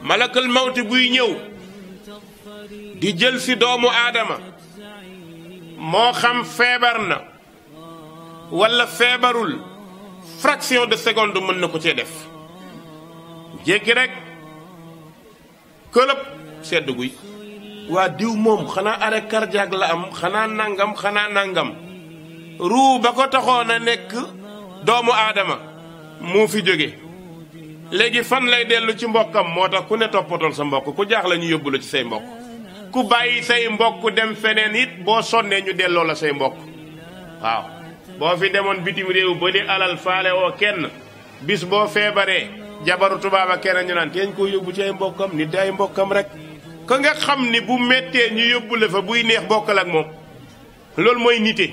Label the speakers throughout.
Speaker 1: malakal mawti buy ñëw di jël si doomu aadama moo xam feebar na walla feebarul fraction de seconde mën na ko cee def jéggi rek këlëb sedd guy waa diw moom xanaa arrêt cardiaque la am xanaa nangam ruu ba ko taxoon a nekk doomu aadama moo fi jóge léegi fan lay dellu ci mbokkam moo tax ku ne toppatool sa mbokk ku jaaxle ñu yóbbu la ci say mbokk ku bàyyi say mbokk dem feneen it boo sonnee ñu delloo la say mbokk waaw boo fi demoon bitim réew ba di alal faale woo kenn bis boo feebaree jabaru tubaaba kenn ñu naan teeñ koo yóbbu ci ay mbokkam nit di ay mbokkam rek ka nga xam ni bu méttee ñu yóbbu la fa buy neex bokkal ak moom loolu mooy nite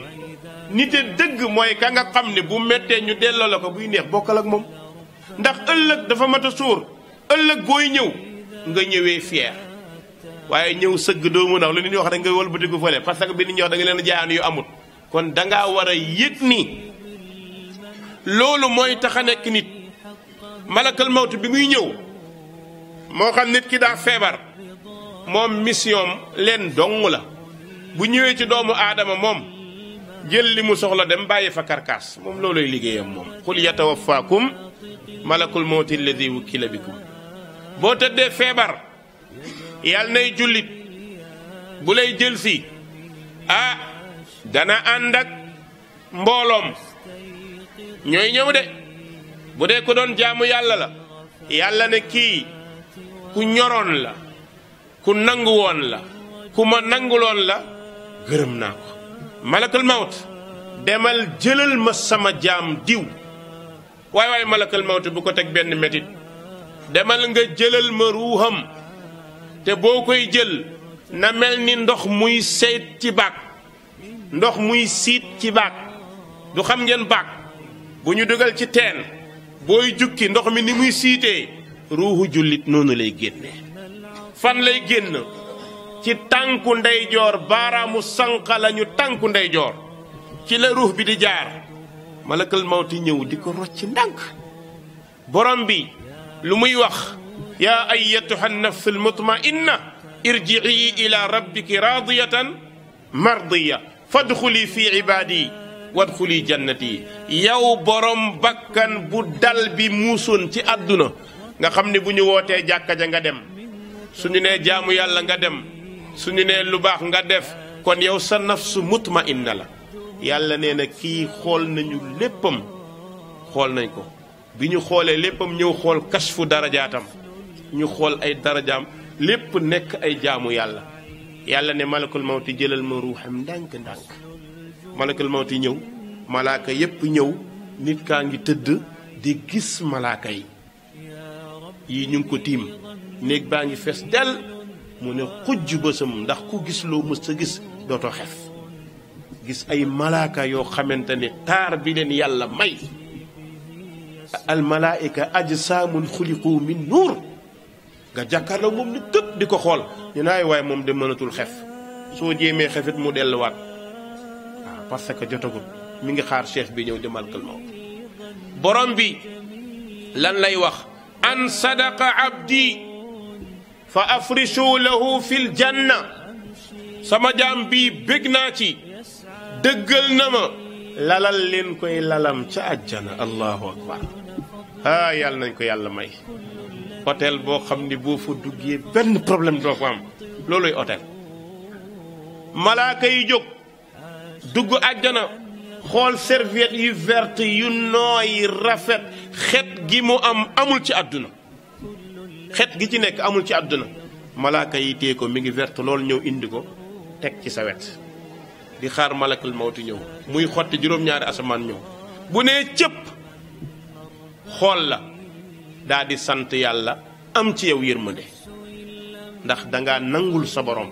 Speaker 1: dëgg mooy ka nga xam ni bu méttee ñu delloo la ko buy neex bokkal ak moom ndax ëllëg dafa mat a sóor ëllëg booy ñëw nga ñëwee fier waaye ñëw sëgg doo mën a wax lu nit ñi wax rek nga wëlbatiku fële parce que bi nit ñi wax da nga leen jaayaan yu amut kon dangaa war a yëg ni loolu mooy tax a nekk nit malakal mawt bi muy ñëw moo xam nit ki daa feebar moom mission leen dong la bu ñëwee ci doomu aadama moom jël li mu soxla dem bàyyi fa karkaas moom looloy liggéeyam moom qul yatawaffaakum malakul mawti alladi wukkila bikum boo tëddee feebar yàlla nay jullit bu lay jël si dana ànd ak mbooloom ñooy ñëw de bu dee ko doon jaamu yàlla la yàlla ne kii ku ñoroon la ku nangu woon la ku ma nanguloon la gërëm naa ko malakal mawt demal jëlal ma sama jaam diw waaye malakal mawt bu ko teg benn métit demal nga jëlal ma ruuxam te boo koy jël na mel ni ndox muy seet ci baag ndox muy siit ci baag du xam ngeen baag bu ñu dugal ci teen booy jukki ndox mi ni muy siitee ruuxu jullit noonu lay génne fan lay génn ci tànku ndeyjoor baaraamu sànqa lañu tànku ndeyjoor ci la ruux bi di jaar malakal mawti ñëw di ko rocc ndànk borom bi lu muy wax yaa ayyatuha nafsul mutmainna irji'i ila rabbiki radiyatan mardiya fadxuli fi ibaadi wadxuli jannati yow borom bakkan bu dal bi muusoon ci àdduna nga xam ne bu ñu wootee jàkka ja nga dem suñu nee jaamu yàlla nga dem suñu nee lu baax nga def kon yow sa nafsu mutmainna la yàlla nee na kii xool nañu léppam xool nañ ko bi ñu xoolee léppam ñëw xool kasfu darajaatam ñu xool ay darajaam lépp nekk ay jaamu yàlla yàlla ne malakul mawti jëlal ma ruuxam ndànk-ndànk malakul mawti ñëw malaaka yépp ñëw nit kaa ngi tëdd di gis malaaka yi yii ñu ngi ko tiim néeg baa ngi fees del mu ne xujj bësam ndax ku gis loo mës sa gis dootoo xef gis ay malaaka yoo xamante ne taar bi leen yàlla may al malaika ajsaamun xuliqu min nuur nga jàkkaarloo moom ni tëpp di ko xool ñu naay waaye moom de mënatul xef soo jéemee xefit mu delluwaat waaw parce que jotagul mi ngi xaar cheikh bi ñëw di malakal mawt borom bi lan lay wax an sadaqa abdi fa afrishu lahu fil janna sama jaam bii bég naa ci dëggal na ma lalal leen koy lalam ca àjjana allahu akbar yàlla nañ ko yàlla may hôtel boo xam ni boo fa duggee benn problème doo ko am looluy hôtel malaaka yi jóg dugg àjjana xool serviette yu verte yu nooy rafet xet gi mu am amul ci àdduna xet gi ci nekk amul ci àdduna malaaka yi téye ko mi ngi verte loolu ñëw indi ko teg ci sa wet di xaar malakal mawti ñëw muy xotti juróom-ñaari asamaan ñëw bu nee cëpp xool la daa di sant yàlla am ci yow yërmande ndax dangaa nangul sa borom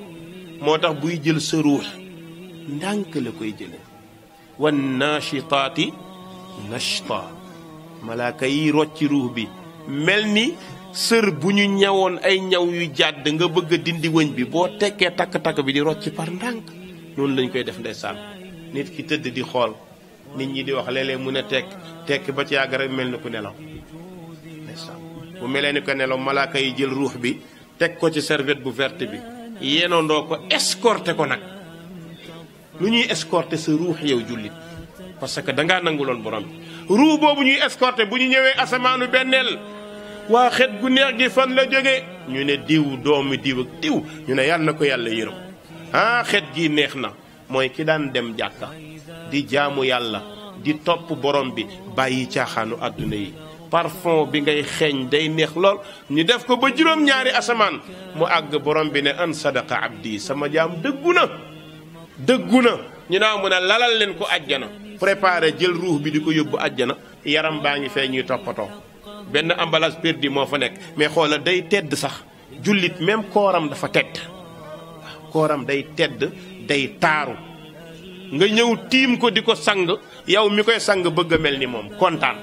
Speaker 1: moo tax buy jël sa ruux ndànk la koy jële wan naashitaati nashta malaaka yi rocci ruux bi mel ni sër bu ñu ñawoon ay ñaw yu jàdd nga bëgg a dindi wëñ bi boo tekkee takk-takk bi di rocci par ndànk noonu lañ koy def ndeysaan nit ki tëdd di xool nit ñi di wax léeg-léeg mu ne tekk ba ci yàgg rek mel ni ku nelaw ndeysaan bu melee ni ko nelaw malaaka yi jël ruux bi teg ko ci serviette bu verte bi yéenandoo ko escorté ko nag. lu ñuy escorté sa ruux yow jullit parce que dangaa nanguloon borom bi ruux boobu ñuy escorté bu ñu ñëwee asamaanu benneel waa xet gu neex gi fan la jóge ñu ne diw doomu diw ak diw ñu ne yàlla na ko yàlla yërëm xet gi neex na mooy ki daan dem jàkka di jaamu yàlla di topp borom bi bàyyi caaxaanu àdduna yi parfum bi ngay xeeñ day neex lool ñu def ko ba juróom-ñaari asamaan mu àgg borom bi ne an sadaqa abdi sama jaam dëggu na ñu naa mun a lalal leen ko àjjana préparé jël ruux bi di ko yóbbu àjjana yaram baa ngi fee ñuy toppatoo benn emballage perdu moo fa nekk mais xoola day tedd sax jullit même kooram dafa tedd kooram day tedd day taaru nga ñëw tiim ko di ko sang yow mi koy sang bëgg a mel ni moom kontaan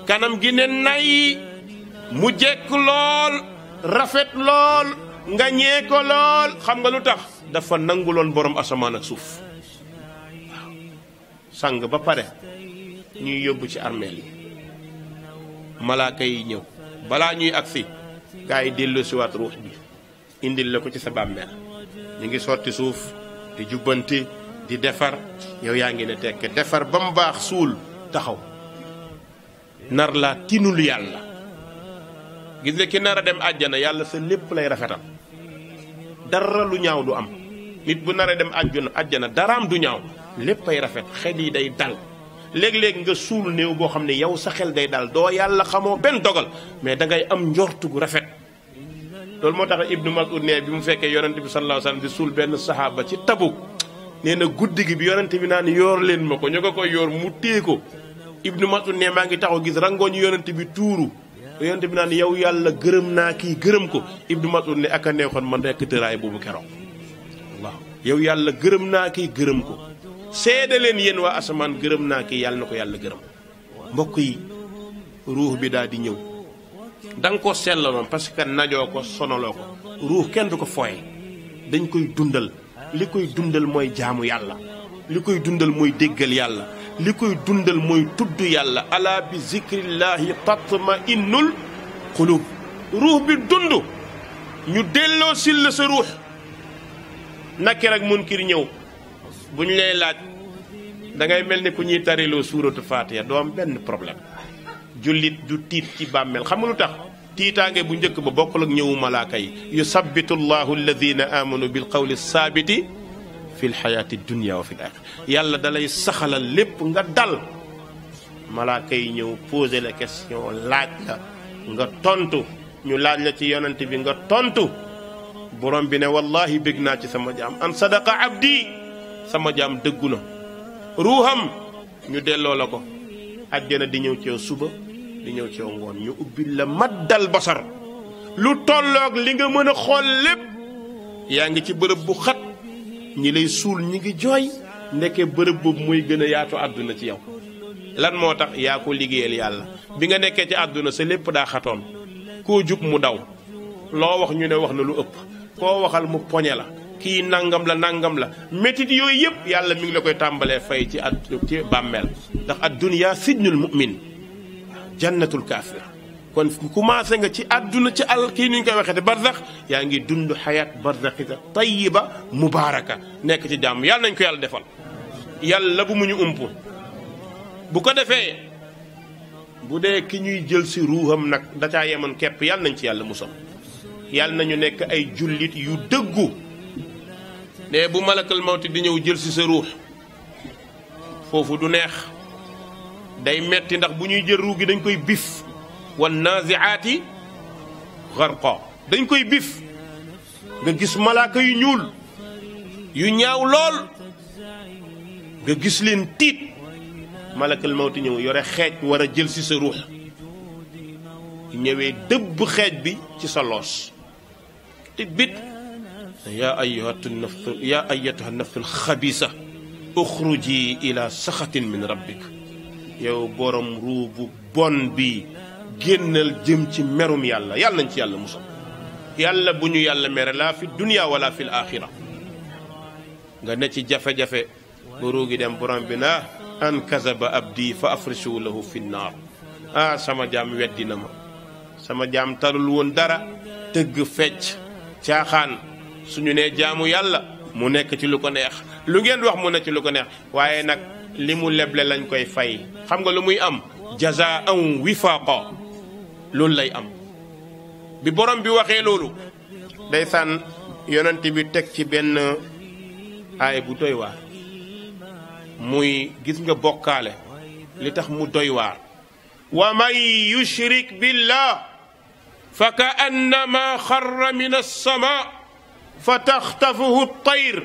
Speaker 1: kanam gi ne nay mu jekk lool rafet lool nga ñee ko lool xam nga lu tax dafa nanguloon borom asamaan ak suuf waaw sang ba pare ñuy yóbbu ci armeel yi malaaka yi ñëw balaa ñuy agsi gaa yi dellu siwaat ruux bi indil la ko ci sa bàmmeel ñu ngi sotti suuf di jubbanti di defar yow yaa ngi ne tekke defar ba mu baax suul taxaw nar laa tinul yàlla gis nga ki nar a dem àjjana yàlla sa lépp lay rafetal dara lu ñaaw du am nit bu nar a dem àjjana daraam du ñaaw lépp ay rafet xel yi day dal léeg-léeg nga suul néew boo xam ne yow sa xel day dal doo yàlla xamoo benn dogal mais da ngay am njortu gu rafet loolu moo tax Ibnu Mas'ud ne bi mu fekkee yonent bi sallallahu alayhi wasallam di suul benn saxaaba ci Tabuk nee na guddi gi bi yonent bi naan yoor leen ma ko ñu ko koy yoor mu téye ko Ibnu Mas'ud ne maa ngi taxaw gis rangooñu yonent bi tuuru yonent bi naan yow yàlla gërëm naa kii gërëm ko Ibnu Mas'ud ne ak a neexoon man rekk tëraay boobu keroog waaw yow yàlla gërëm naa kii gërëm ko seede leen yéen waa asamaan gërëm naa kii yàlla na ko yàlla gërëm mbokk yi ruux bi daal di ñëw da nga ko sellaloon parce que najoo ko sonaloo ko ruux kenn du ko fooye dañ koy dundal li koy dundal mooy jaamu yàlla li koy dundal mooy déggal yàlla li koy dundal mooy tudd yàlla ala bi zikrillahi tatma innul qulub ruux bi dund ñu delloo sil la sa ruux Nakir ak Munkir ñëw bu ñu lay laaj da ngay mel ni ku ñuy tariloo suuratu Faatiha doo am benn problème jullit du tiit ci bàmmeel xam nga lu tax tiitaange bu njëkk ba bokkul ak ñëwu malaaka yi yusabbitu llahu alladina amanu bil qawli saabiti fi lxayaati dunia wa fi l axira yàlla dalay saxalal lépp nga dal malaaka yi ñëw posé la question laaj la nga tontu ñu laaj la ci yonent bi nga tontu borom bi ne wallahi bég naa ci sama jaam an sadaqa abdi sama jaam dëggu na ruuxam ñu delloo la ko àjjana di ñëw ci yow suba di ñëw ci yow ngoon ñu ubbi la maddal basar lu tolloog li nga mën a xool lépp yaa ngi ci bërëb bu xat ñi lay suul ñi ngi jooy ndeke bërëb boobu muy gën a yaatu àdduna ci yow lan moo tax yaa ko liggéeyal yàlla bi nga nekkee ci àdduna sa lépp daa xatoon koo jub mu daw loo wax ñu ne wax na lu ëpp koo waxal mu poñe la kii nangam la métit yooyu yëpp yàlla mi ngi la koy tàmbalee fay ci ci bàmmeel ndax ad-dunya sijnul mu'min jannatul kaafir kon commencé nga ci àdduna ci kii ni ñu koy waxee te barzax yaa ngi dund xayaat barzaxita tayyiba mubaaraka nekk ci jàmm yàlla nañ ko yàlla defal yàlla bu mu ñu ump bu ko defee bu dee ki ñuy jël si ruuxam nag da caa yemoon képp yàlla nañ ci yàlla musal yàlla nañu nekk ay jullit yu dëggu ne bu malakal mawti di ñëw jël si sa ruux foofu du neex day metti ndax bu ñuy jël ruux gi dañ koy bif wan naziaati gharqa dañ koy bif nga gis malaaka yu ñuul yu ñaaw lool nga gis leen tiit malakal mawti ñëw yore xeej war a jël si sa ruux ñëwee dëbb xeej bi ci sa loos te bit yaa ayyatuha nafsu alxabisa uxruji ila saxatin min rabbik yow borom ruu bu bon bi génnal jëm ci merum yàlla yàlla nañ ci yàlla musal yàlla bu ñu yàlla mere laa fi dunia wala fi l axira nga ne ci jafe-jafe ba ruu gi dem borom bi na an kazaba abdi fa afrishu lahu fi nnaar sama jaam weddi na ma sama jaam talul woon dara tëgg fecc caaxaan suñu nee jaamu yàlla mu nekk ci lu ko neex lu ngeen wax mu nekk ci lu ko neex waaye nag li mu leble lañ koy fay xam nga lu muy am jazaan wifaqa loolu lay am bi borom bi waxee loolu ndeysaan yonent bi teg ci benn aay bu doy waar muy gis nga bokkaale li tax mu doy waar wa man yushrik billah fa ka annama xarra min alsama fa taxtafuhu altayr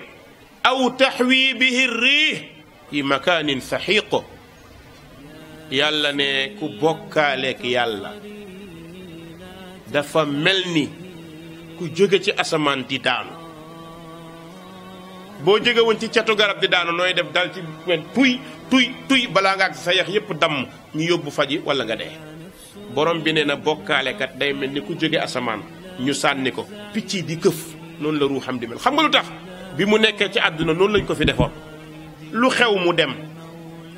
Speaker 1: aw taxwi bihi alriix fi makanin saxiq yàlla ne ku bokkaaleek yàlla dafa mel ni ku jóge ci asamaan di daanu boo jóge woon ci catu garab di daanu nooy def dal ci tuy balaa nga ak sa yax yépp damm ñu yóbbu faji wala nga dee borom bi nee na bokkaalekat day mel ni ku jóge asamaan ñu sànni ko picc yi di këf noonu la ruuxam di mel xam nga lu tax bi mu nekkee ci àdduna noonu lañ ko fi defoon lu xew mu dem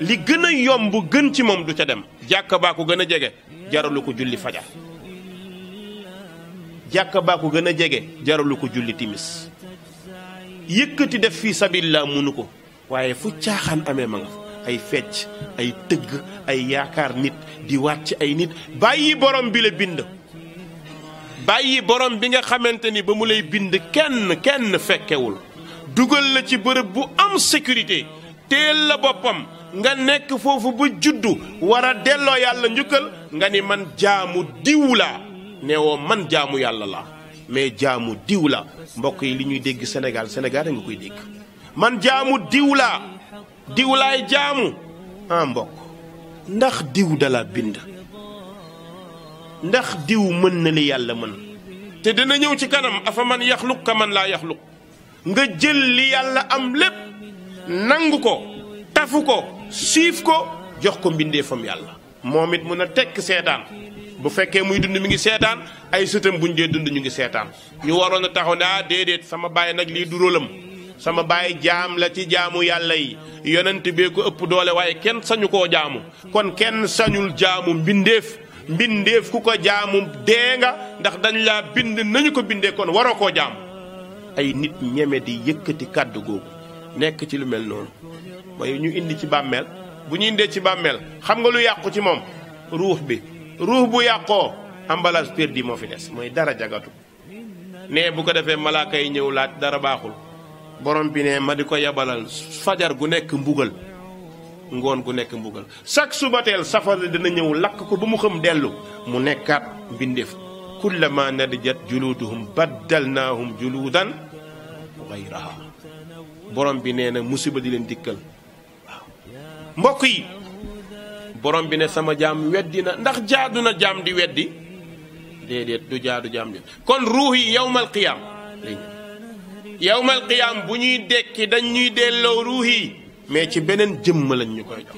Speaker 1: li gën a yomb gën ci moom du ca dem jàkka baa ko gën a jege jaralu ko julli fajar jàkka baa ko gën a jege jaralu ko julli timis yëkkati def fii sabilillah munu ko waaye fu caaxaan amee ma nga ay fecc ay tëgg ay yaakaar nit di wàcc ay nit bàyyi borom bi la bind bàyyi borom bi nga xamante ni ba mu lay bind kenn fekkewul dugal la ci bërëb bu am sécurité teel la boppam nga nekk foofu ba juddu war a delloo yàlla njukkal nga ni man jaamu diw la ne woo man jaamu yàlla la mais jaamu diw la mbokk yi li ñuy dégg Sénégal da nga koy dégg man jaamu diw laa diw laay jaamu mbokk ndax diw dala bind ndax diw mën na li yàlla mën te dina ñëw ci kanam afa man yaxluq ka man laa yaxluq nga jël li yàlla am lépp nangu ko tafu ko siif ko jox ko mbindeefam yàlla moom it mun a tekk seetaan bu fekkee muy dund mi ngi seetaan ay sëtam buñ dee dund ñu ngi seetaan ñu waroon a taxaw ne déedéet sama baay nag lii du rólam sama baay jaam la ci jaamu yàlla yi yonent bee ko ëpp doole waaye kenn sañu koo jaamu kon kenn sañul jaamu mbindeef ku ko jaamu dee nga ndax dañ laa bind nañu ko bindee kon waroo koo jaamu ay nit ñeme di yëkkati kàddu googu nekk ci lu mel noonu mooy ñu indi ci bàmmeel bu ñu indee ci bàmmeel xam nga lu yàqu ci moom ruux bi ruux bu yàqoo emballage perdu moo fi des mooy dara jagatu ne bu ko defee malaaka yi ñëw laaj dara baaxul borom bi ne ma di ko yabalal fajar gu nekk mbugal ngoon gu nekk mbugal chaque subateel safara dina ñëw lakk ko ba mu xam dellu mu nekkaat mbindeef kullama nadijat juluduhum baddalnaahum juludan gayraha borom bi nee na musiba di leen dikkal waaw mbokk yi borom bi ne sama jaam weddi na ndax jaadu na jaam di weddi déedéet du jaadu jaam di kon ruux yi yawmal qiyaam yawmal qiyaam bu ñuy dekki dañ ñuy delloo ruux yi mais ci beneen jëmm lañ ñu koy jox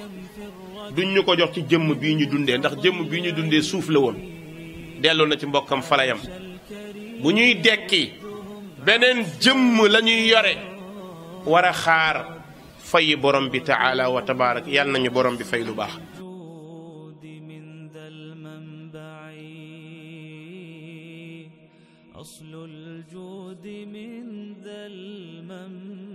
Speaker 1: duñ ñu ko jox ci jëmm bii ñu dundee ndax jëmm bii ñu dundee suuf la woon delloo na ci mbokkam falayam bu ñuy dekki beneen jëmm la ñuy yore war a xaar fayi borom bi taala wa tabaarak yàlla nañu borom bi fay lu baax أصل الجود من ذا المنبع